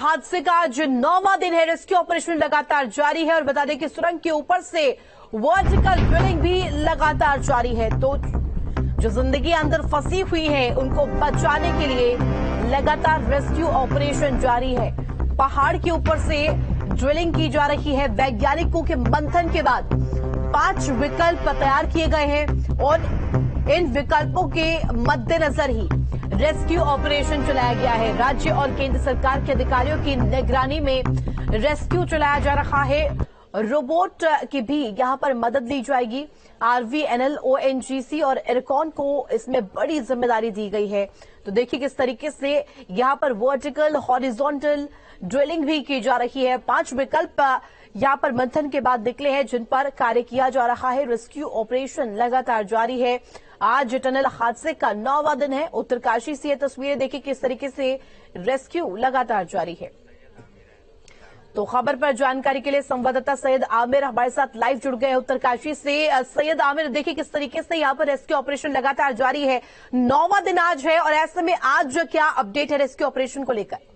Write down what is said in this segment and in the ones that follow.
हादसे का आज 9वां दिन है। रेस्क्यू ऑपरेशन लगातार जारी है और बता दें कि सुरंग के ऊपर से वर्टिकल ड्रिलिंग भी लगातार जारी है। तो जो जिंदगी अंदर फंसी हुई है उनको बचाने के लिए लगातार रेस्क्यू ऑपरेशन जारी है। पहाड़ के ऊपर से ड्रिलिंग की जा रही है। वैज्ञानिकों के मंथन के बाद 5 विकल्प तैयार किए गए हैं और इन विकल्पों के मद्देनजर ही रेस्क्यू ऑपरेशन चलाया गया है। राज्य और केंद्र सरकार के अधिकारियों की निगरानी में रेस्क्यू चलाया जा रहा है। रोबोट की भी यहां पर मदद ली जाएगी। RVNL, ONGC और इरकॉन को इसमें बड़ी जिम्मेदारी दी गई है। तो देखिए किस तरीके से यहां पर वर्टिकल, हॉरिजॉन्टल ड्रिलिंग भी की जा रही है। 5 विकल्प यहां पर मंथन के बाद निकले हैं जिन पर कार्य किया जा रहा है। रेस्क्यू ऑपरेशन लगातार जारी है। आज टनल हादसे का 9वां दिन है। उत्तरकाशी से ये तस्वीरें देखिए किस तरीके से रेस्क्यू लगातार जारी है। तो खबर पर जानकारी के लिए संवाददाता सैयद आमिर हमारे साथ लाइव जुड़ गए उत्तरकाशी से। सैयद आमिर, देखिए किस तरीके से यहाँ पर रेस्क्यू ऑपरेशन लगातार जारी है। 9वां दिन आज है और ऐसे में आज क्या अपडेट है रेस्क्यू ऑपरेशन को लेकर?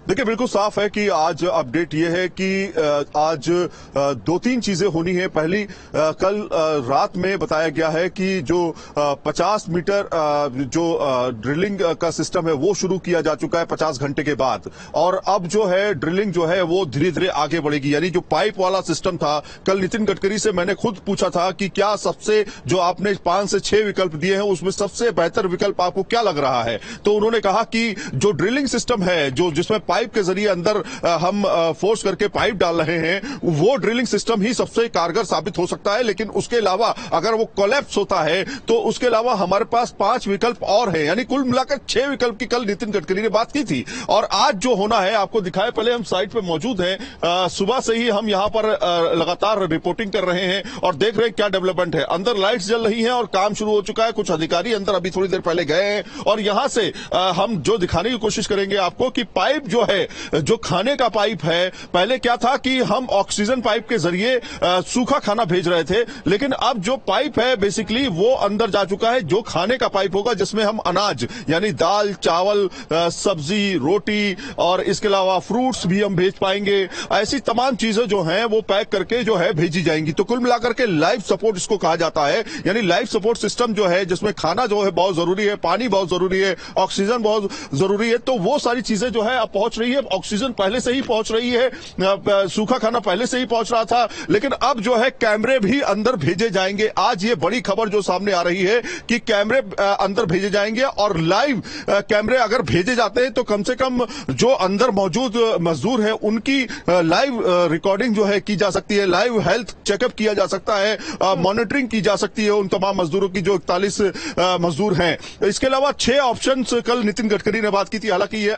देखिए, बिल्कुल साफ है कि आज अपडेट ये है कि आज 2-3 चीजें होनी है। पहली, कल रात में बताया गया है कि जो 50 मीटर जो ड्रिलिंग का सिस्टम है वो शुरू किया जा चुका है 50 घंटे के बाद, और अब जो है ड्रिलिंग जो है वो धीरे धीरे आगे बढ़ेगी। यानी जो पाइप वाला सिस्टम था, कल नितिन गडकरी से मैंने खुद पूछा था कि क्या सबसे जो आपने 5 से 6 विकल्प दिए हैं उसमें सबसे बेहतर विकल्प आपको क्या लग रहा है, तो उन्होंने कहा कि जो ड्रिलिंग सिस्टम है जो जिसमें पाइप के जरिए अंदर हम फोर्स करके पाइप डाल रहे हैं, वो ड्रिलिंग सिस्टम ही सबसे कारगर साबित हो सकता है। लेकिन उसके अलावा अगर वो कोलैप्स होता है तो उसके अलावा हमारे पास 5 विकल्प और हैं। यानी कुल मिलाकर 6 विकल्प की कल नितिन गडकरी ने बात की थी। और आज जो होना है आपको दिखाए, पहले हम साइट पे मौजूद हैं। सुबह से ही हम यहां पर लगातार रिपोर्टिंग कर रहे हैं और देख रहे हैं क्या डेवलपमेंट है। अंदर लाइट्स जल रही हैं और काम शुरू हो चुका है। कुछ अधिकारी अंदर अभी थोड़ी देर पहले गए हैं और यहां से हम जो दिखाने की कोशिश करेंगे आपको कि पाइप जो है, जो खाने का पाइप है, पहले क्या था कि हम ऑक्सीजन पाइप के जरिए सूखा खाना भेज रहे थे, लेकिन अब जो पाइप है बेसिकली वो अंदर जा चुका है जो खाने का पाइप होगा, जिसमें हम अनाज यानी दाल, चावल, सब्जी, रोटी और इसके अलावा फ्रूट्स भी हम भेज पाएंगे। ऐसी तमाम चीजें जो हैं वो पैक करके जो है भेजी जाएंगी। तो कुल मिलाकर के लाइफ सपोर्ट इसको कहा जाता है। यानी लाइफ सपोर्ट सिस्टम जो है जिसमें खाना जो है बहुत जरूरी है, पानी बहुत जरूरी है, ऑक्सीजन बहुत जरूरी है, तो वो सारी चीजें जो है अब पहुंच रही है। ऑक्सीजन पहले से ही पहुंच रही है, सूखा खाना पहले से ही पहुंच रहा था, लेकिन अब जो है कैमरे भी अंदर भेजे जाएंगे। आज ये बड़ी खबर जो सामने आ रही है कि कैमरे अंदर भेजे जाएंगे और लाइव कैमरे अगर भेजे जाते हैं तो कम से कम जो अंदर मौजूद मजदूर है उनकी लाइव रिकॉर्डिंग जो है की जा सकती है, लाइव हेल्थ चेकअप किया जा सकता है, मॉनिटरिंग की जा सकती है उन तमाम मजदूरों की जो 41 मजदूर हैं। इसके अलावा 6 ऑप्शन कल नितिन गडकरी ने बात की थी। हालांकि ये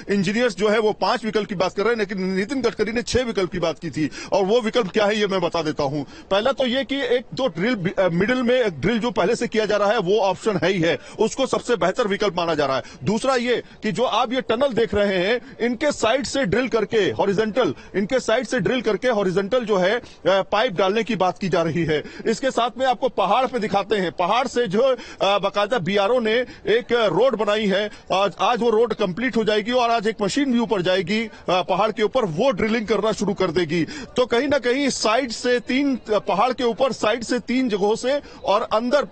इंजीनियर्स जो है वो 5 विकल्प की बात कर रहे हैं, लेकिन नितिन गडकरी ने 6 विकल्प की बात की थी। और वो विकल्प क्या है ये मैं बता देता हूं। पहला तो ये कि एक तो ड्रिल मिडिल में एक ड्रिल जो पहले से किया जा रहा है वो ऑप्शन है ही है, उसको सबसे बेहतर विकल्प माना जा रहा है। दूसरा ये कि जो आप ये टनल देख रहे हैं इनके साइड से ड्रिल करके हॉरिजॉन्टल, इनके साइड से ड्रिल करके हॉरिजॉन्टल जो है पाइप डालने की बात की जा रही है। इसके साथ में आपको पहाड़ पे दिखाते हैं, पहाड़ से जो बाकायदा BRO ने एक रोड बनाई है। आज वो रोड कंप्लीट हो जाएगी और आज एक मशीन भी ऊपर जाएगी पहाड़ के ऊपर, वो ड्रिलिंग करना शुरू कर देगी। तो कहीं ना कहीं साइड से 3 पहाड़ के ऊपर साइड से 3 जगहों से और अंदर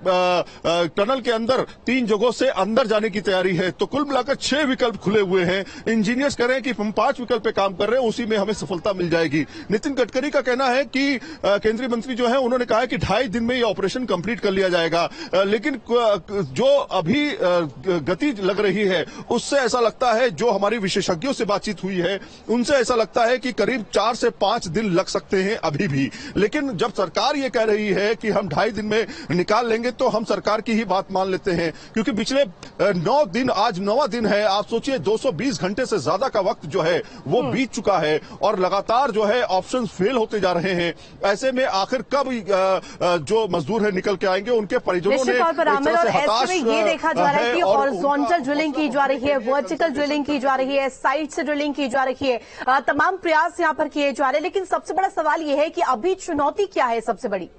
टनल के अंदर 3 जगहों से अंदर जाने की तैयारी है। तो कुल मिलाकर 6 विकल्प खुले हुए हैं। इंजीनियर्स कह रहे हैं कि हम 5 विकल्प पे काम कर रहे हैं, उसी में हमें सफलता मिल जाएगी। नितिन गडकरी का कहना है कि केंद्रीय मंत्री जो है उन्होंने कहा है कि 2.5 दिन में यह ऑपरेशन कंप्लीट कर लिया जाएगा। लेकिन जो अभी गति लग रही है उससे ऐसा लगता है, जो हमारी विशेषज्ञों से बातचीत हुई है उनसे ऐसा लगता है कि करीब 4 से 5 दिन लग सकते हैं अभी भी। लेकिन जब सरकार ये कह रही है कि हम 2.5 दिन में निकाल लेंगे तो हम सरकार की ही बात मान लेते हैं, क्योंकि पिछले 9 दिन, आज 9वां दिन है। आप सोचिए 220 घंटे से ज्यादा का वक्त जो है वो बीत चुका है और लगातार जो है ऑप्शन फेल होते जा रहे हैं। ऐसे में आखिर कब जो मजदूर है निकल के आएंगे, उनके परिजनों ने हताश ये देखा जा रहा है कि हॉरिजॉन्टल ड्रिलिंग की जा रही है, वर्टिकल ड्रिलिंग की जा रही है, साइड से ड्रिलिंग की जा रही है, तमाम प्रयास यहां पर किए जा रहे हैं। लेकिन सबसे बड़ा सवाल यह है कि अभी चुनौती क्या है सबसे बड़ी?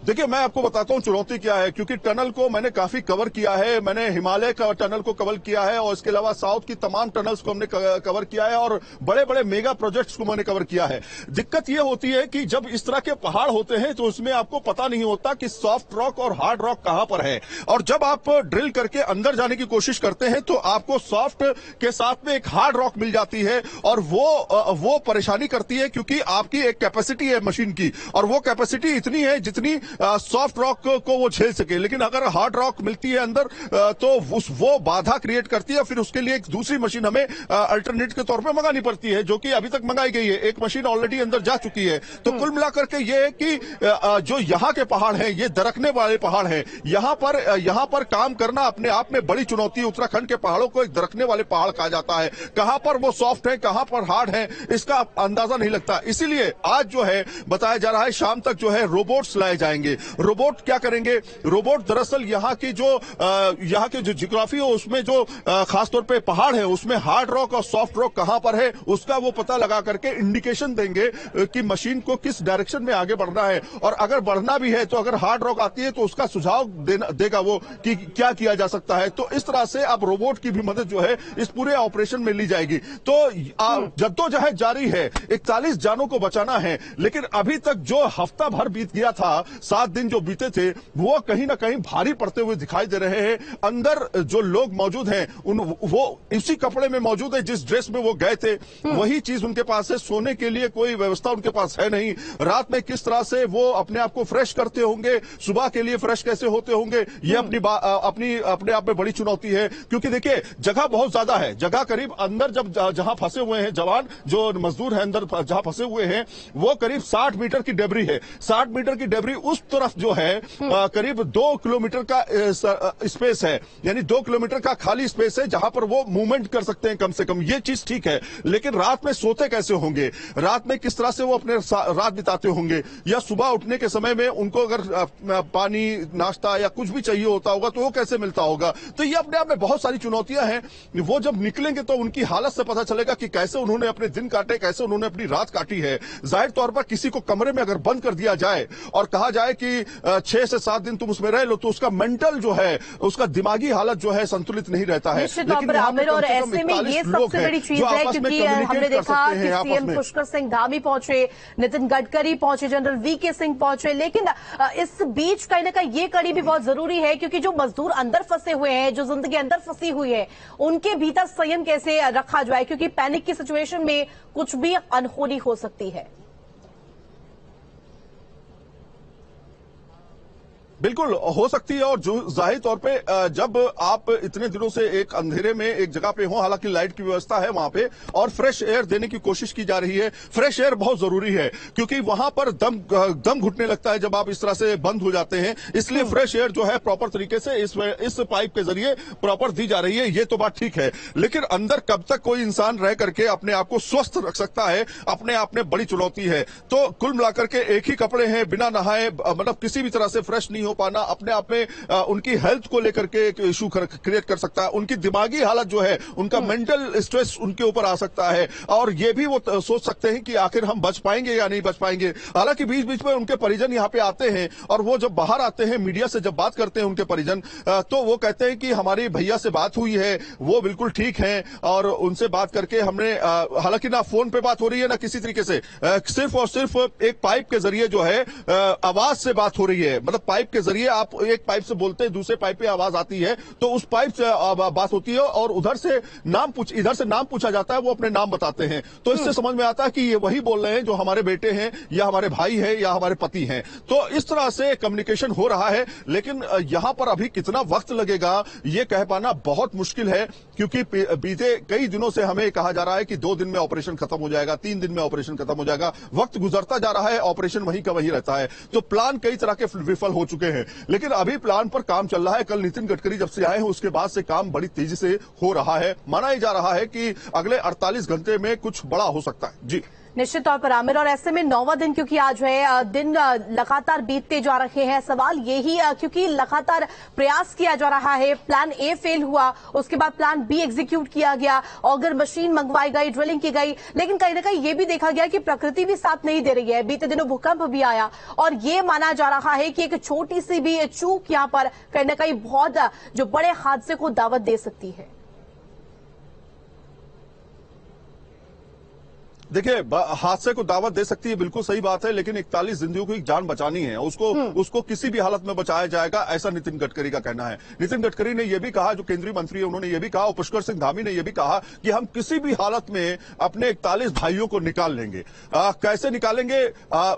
देखिए, मैं आपको बताता हूं चुनौती क्या है, क्योंकि टनल को मैंने काफी कवर किया है। मैंने हिमालय का टनल को कवर किया है और इसके अलावा साउथ की तमाम टनल्स को हमने कवर किया है और बड़े बड़े मेगा प्रोजेक्ट्स को मैंने कवर किया है। दिक्कत यह होती है कि जब इस तरह के पहाड़ होते हैं तो उसमें आपको पता नहीं होता कि सॉफ्ट रॉक और हार्ड रॉक कहां पर है, और जब आप ड्रिल करके अंदर जाने की कोशिश करते हैं तो आपको सॉफ्ट के साथ में एक हार्ड रॉक मिल जाती है, और वो परेशानी करती है, क्योंकि आपकी एक कैपेसिटी है मशीन की, और वो कैपेसिटी इतनी है जितनी सॉफ्ट रॉक को वो झेल सके। लेकिन अगर हार्ड रॉक मिलती है अंदर तो वो बाधा क्रिएट करती है, फिर उसके लिए एक दूसरी मशीन हमें अल्टरनेट के तौर पे मंगानी पड़ती है, जो कि अभी तक मंगाई गई है। एक मशीन ऑलरेडी अंदर जा चुकी है। तो कुल मिलाकर के ये है कि जो यहाँ के पहाड़ हैं ये दरकने वाले पहाड़ हैं। यहाँ पर काम करना अपने आप में बड़ी चुनौती है। उत्तराखंड के पहाड़ों को एक दरकने वाले पहाड़ कहा जाता है। कहां पर वो सॉफ्ट है, कहां पर हार्ड है, इसका अंदाजा नहीं लगता। इसीलिए आज जो है बताया जा रहा है शाम तक जो है रोबोट्स लाए जाएंगे। रोबोट क्या करेंगे? रोबोट दरअसल यहाँ की जो जियोग्राफी हो उसमें जो खासतौर पे पहाड़ है उसमें हार्ड रॉक और सॉफ्ट रॉक कहां पर है उसका वो पता लगा करके इंडिकेशन देंगे कि मशीन को किस डायरेक्शन में आगे बढ़ना है, और अगर बढ़ना भी है तो अगर हार्ड रॉक आती है तो उसका सुझाव देगा वो कि क्या किया जा सकता है। तो इस तरह से अब रोबोट की भी मदद जो है इस पूरे ऑपरेशन में ली जाएगी। तो जद्दोजहद जारी है, 41 जानों को बचाना है, लेकिन अभी तक जो हफ्ता भर बीत गया था, 7 दिन जो बीते थे, वो कहीं ना कहीं भारी पड़ते हुए दिखाई दे रहे हैं। अंदर जो लोग मौजूद हैं वो इसी कपड़े में मौजूद है जिस ड्रेस में वो गए थे, वही चीज उनके पास है। सोने के लिए कोई व्यवस्था उनके पास है नहीं। रात में किस तरह से वो अपने आप को फ्रेश करते होंगे, सुबह के लिए फ्रेश कैसे होते होंगे, ये अपने आप में बड़ी चुनौती है। क्योंकि देखिए जगह बहुत ज्यादा है, जगह करीब अंदर जहां फंसे हुए हैं जवान, जो मजदूर हैं अंदर जहां फंसे हुए हैं, वो करीब 60 मीटर की डेबरी है। 60 मीटर की डेबरी उस तरफ जो है करीब 2 किलोमीटर का स्पेस है, यानी 2 किलोमीटर का खाली स्पेस है जहां पर वो मूवमेंट कर सकते हैं कम से कम। ये चीज ठीक है, लेकिन रात में सोते कैसे होंगे, रात में किस तरह से वो अपने रात बिताते होंगे, या सुबह उठने के समय में उनको अगर पानी नाश्ता या कुछ भी चाहिए होता होगा तो वो कैसे मिलता होगा। तो ये अपने आप में बहुत सारी चुनौतियां हैं। वो जब निकलेंगे तो उनकी हालत से पता चलेगा कि कैसे उन्होंने अपने दिन काटे, कैसे उन्होंने अपनी रात काटी है। जाहिर तौर पर किसी को कमरे में अगर बंद कर दिया जाए और कहा जाए कि 6 से 7 दिन तुम उसमें रह लो, तो उसका मेंटल जो है, उसका दिमागी हालत जो है संतुलित नहीं रहता है। लेकिन आमिर, और ऐसे में ये सबसे बड़ी चीज है, क्योंकि हमने देखा कि सीएम पुष्कर सिंह धामी पहुंचे, नितिन गडकरी पहुंचे, जनरल वीके सिंह पहुंचे, लेकिन इस बीच कहीं ना कहीं ये कड़ी भी बहुत जरूरी है, क्योंकि जो मजदूर अंदर फंसे हुए हैं, जो जिंदगी अंदर फंसी हुई है, उनके भीतर संयम कैसे रखा जाए, क्योंकि पैनिक की सिचुएशन में कुछ भी अनहोनी हो सकती है। बिल्कुल हो सकती है, और जो जाहिर तौर पे जब आप इतने दिनों से एक अंधेरे में एक जगह पे हो, हालांकि लाइट की व्यवस्था है वहां पे और फ्रेश एयर देने की कोशिश की जा रही है। फ्रेश एयर बहुत जरूरी है, क्योंकि वहां पर दम घुटने लगता है जब आप इस तरह से बंद हो जाते हैं। इसलिए फ्रेश एयर जो है प्रॉपर तरीके से इस पाइप के जरिए प्रॉपर दी जा रही है। ये तो बात ठीक है, लेकिन अंदर कब तक कोई इंसान रह करके अपने आप को स्वस्थ रख सकता है, अपने आप में बड़ी चुनौती है। तो कुल मिलाकर के एक ही कपड़े हैं, बिना नहाए मतलब किसी भी तरह से फ्रेश नहीं हो पाना अपने आप में उनकी हेल्थ को लेकर के एक इशू क्रिएट कर सकता है। उनकी दिमागी हालत जो है, उनका मेंटल स्ट्रेस उनके ऊपर आ सकता है, और ये भी वो सोच सकते हैं कि आखिर हम बच पाएंगे या नहीं बच पाएंगे। हालांकि बीच बीच में उनके परिजन यहाँ पे आते हैं, और वो जब बाहर आते हैं मीडिया से जब बात करते हैं उनके परिजन, तो वो कहते हैं कि हमारी भैया से बात हुई है, वो बिल्कुल ठीक है, और उनसे बात करके हमने हालांकि ना फोन पे बात हो रही है ना किसी तरीके से, सिर्फ और सिर्फ एक पाइप के जरिए जो है आवाज से बात हो रही है। मतलब पाइप के जरिए आप एक पाइप से बोलते हैं, दूसरे पाइप पे आवाज आती है, तो उस पाइप से बात होती है, और इधर से नाम पूछा जाता है, वो अपने नाम बताते हैं। तो इससे समझ में आता है कि ये वही बोल रहे हैं जो हमारे बेटे हैं या हमारे भाई हैं या हमारे पति हैं। तो इस तरह से कम्युनिकेशन हो रहा है, लेकिन यहां पर अभी कितना वक्त लगेगा ये कह पाना बहुत मुश्किल है, क्योंकि बीते कई दिनों से हमें कहा जा रहा है कि 2 दिन में ऑपरेशन खत्म हो जाएगा, 3 दिन में ऑपरेशन खत्म हो जाएगा। वक्त गुजरता जा रहा है, ऑपरेशन वहीं का वहीं रहता है। तो प्लान कई तरह के विफल हो चुके हैं, लेकिन अभी प्लान पर काम चल रहा है। कल नितिन गडकरी जब से आए हैं उसके बाद से काम बड़ी तेजी से हो रहा है। माना ही जा रहा है कि अगले 48 घंटे में कुछ बड़ा हो सकता है। जी निश्चित तौर पर आमिर, और ऐसे में 9वां दिन क्योंकि आज है, दिन लगातार बीतते जा रहे हैं। सवाल यही क्योंकि लगातार प्रयास किया जा रहा है, प्लान ए फेल हुआ, उसके बाद प्लान बी एग्जीक्यूट किया गया, ऑगर मशीन मंगवाई गई, ड्रिलिंग की गई, लेकिन कहीं ना कहीं ये भी देखा गया कि प्रकृति भी साथ नहीं दे रही है। बीते दिनों भूकंप भी आया और ये माना जा रहा है कि एक छोटी सी भी चूक यहां पर कहीं ना कहीं बहुत जो बड़े हादसे को दावत दे सकती है। देखिए, हादसे को दावत दे सकती है, बिल्कुल सही बात है, लेकिन 41 जिंदगियों की जान बचानी है, उसको किसी भी हालत में बचाया जाएगा, ऐसा नितिन गडकरी का कहना है। नितिन गडकरी ने यह भी कहा, जो केंद्रीय मंत्री है उन्होंने यह भी कहा, और पुष्कर सिंह धामी ने यह भी कहा कि हम किसी भी हालत में अपने 41 भाइयों को निकाल लेंगे। कैसे निकालेंगे,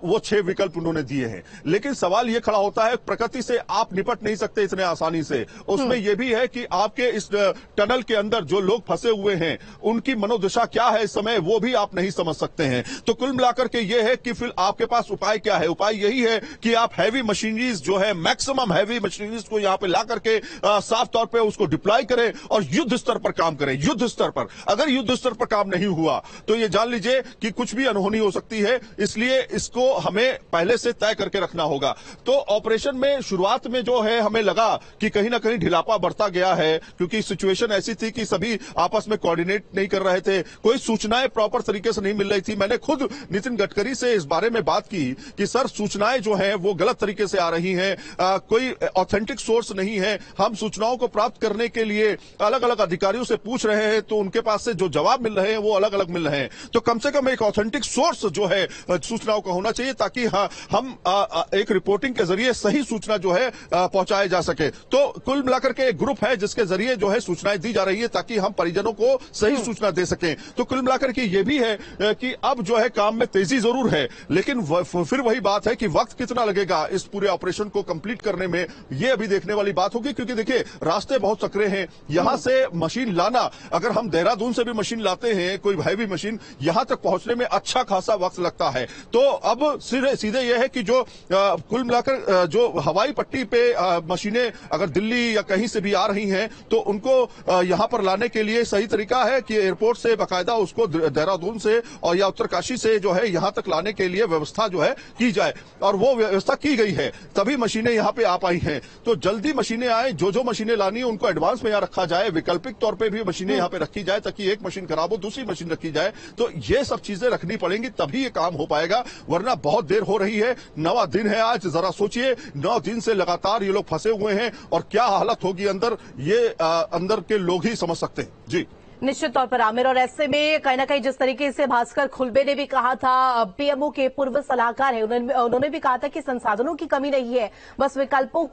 वो 6 विकल्प उन्होंने दिए हैं। लेकिन सवाल यह खड़ा होता है, प्रकृति से आप निपट नहीं सकते इतने आसानी से। उसमें यह भी है कि आपके इस टनल के अंदर जो लोग फंसे हुए हैं, उनकी मनोदशा क्या है इस समय, वो भी आप नहीं समझ सकते हैं। तो कुल मिलाकर के ये है कि फिर आपके पास उपाय क्या है। उपाय यही है कि आप हैवी मशीनरीज जो है, मैक्सिमम हैवी मशीनरीज को यहां पे ला करके साफ तौर पे उसको डिप्लॉय करें और युद्ध स्तर पर काम करें। युद्ध स्तर पर, अगर युद्ध स्तर पर काम नहीं हुआ तो ये जान लीजिए कि कुछ भी अनहोनी हो सकती है। इसलिए इसको हमें पहले से तय करके रखना होगा। तो ऑपरेशन में शुरुआत में जो है हमें लगा कि कहीं ना कहीं ढिलापा बढ़ता गया है, क्योंकि सिचुएशन ऐसी थी कि सभी आपस में कोऑर्डिनेट नहीं कर रहे थे, कोई सूचनाएं प्रॉपर तरीके से नहीं मिल रही थी। मैंने खुद नितिन गडकरी से इस बारे में बात की कि सर, सूचनाएं जो हैं वो गलत तरीके से आ रही हैं, कोई ऑथेंटिक सोर्स नहीं है। हम सूचनाओं को प्राप्त करने के लिए अलग अलग अधिकारियों से पूछ रहे हैं, तो उनके पास से जो जवाब मिल रहे हैं वो अलग अलग मिल रहे हैं। तो कम से कम एक ऑथेंटिक सोर्स जो है सूचनाओं का होना चाहिए, ताकि हम एक रिपोर्टिंग के जरिए सही सूचना जो है पहुंचाई जा सके। तो कुल मिलाकर के एक ग्रुप है जिसके जरिए जो है सूचनाएं दी जा रही है, ताकि हम परिजनों को सही सूचना दे सकें। तो कुल मिलाकर के ये भी है कि अब जो है काम में तेजी जरूर है, लेकिन फिर वही बात है कि वक्त कितना लगेगा इस पूरे ऑपरेशन को कंप्लीट करने में, ये अभी देखने वाली बात होगी। क्योंकि देखिए, रास्ते बहुत सकरे हैं, यहां से मशीन लाना, अगर हम देहरादून से भी मशीन लाते हैं, कोई हैवी मशीन, यहां तक पहुंचने में अच्छा खासा वक्त लगता है। तो अब सीधे यह है कि जो कुल मिलाकर जो हवाई पट्टी पे मशीनें अगर दिल्ली या कहीं से भी आ रही हैं, तो उनको यहां पर लाने के लिए सही तरीका है कि एयरपोर्ट से बाकायदा उसको देहरादून से और या उत्तरकाशी से जो है यहां तक लाने के लिए व्यवस्था जो है की जाए, और वो व्यवस्था की गई है, तभी मशीनें यहां पे आ पाई हैं। तो जल्दी मशीनें आए, जो मशीनें लानी है उनको एडवांस में यहां रखा जाए, वैकल्पिक तौर पे भी मशीनें यहां पे रखी जाए, ताकि एक मशीन खराब हो दूसरी मशीन रखी जाए। तो ये सब चीजें रखनी पड़ेंगी, तभी ये काम हो पाएगा, वरना बहुत देर हो रही है। 9वां दिन है आज, जरा सोचिए 9 दिन से लगातार ये लोग फंसे हुए हैं और क्या हालत होगी अंदर, ये अंदर के लोग ही समझ सकते हैं। जी निश्चित तौर पर आमिर, और ऐसे में कहीं ना कहीं जिस तरीके से भास्कर खुलबे ने भी कहा था, पीएमओ के पूर्व सलाहकार है, उन्होंने भी कहा था कि संसाधनों की कमी नहीं है, बस विकल्पों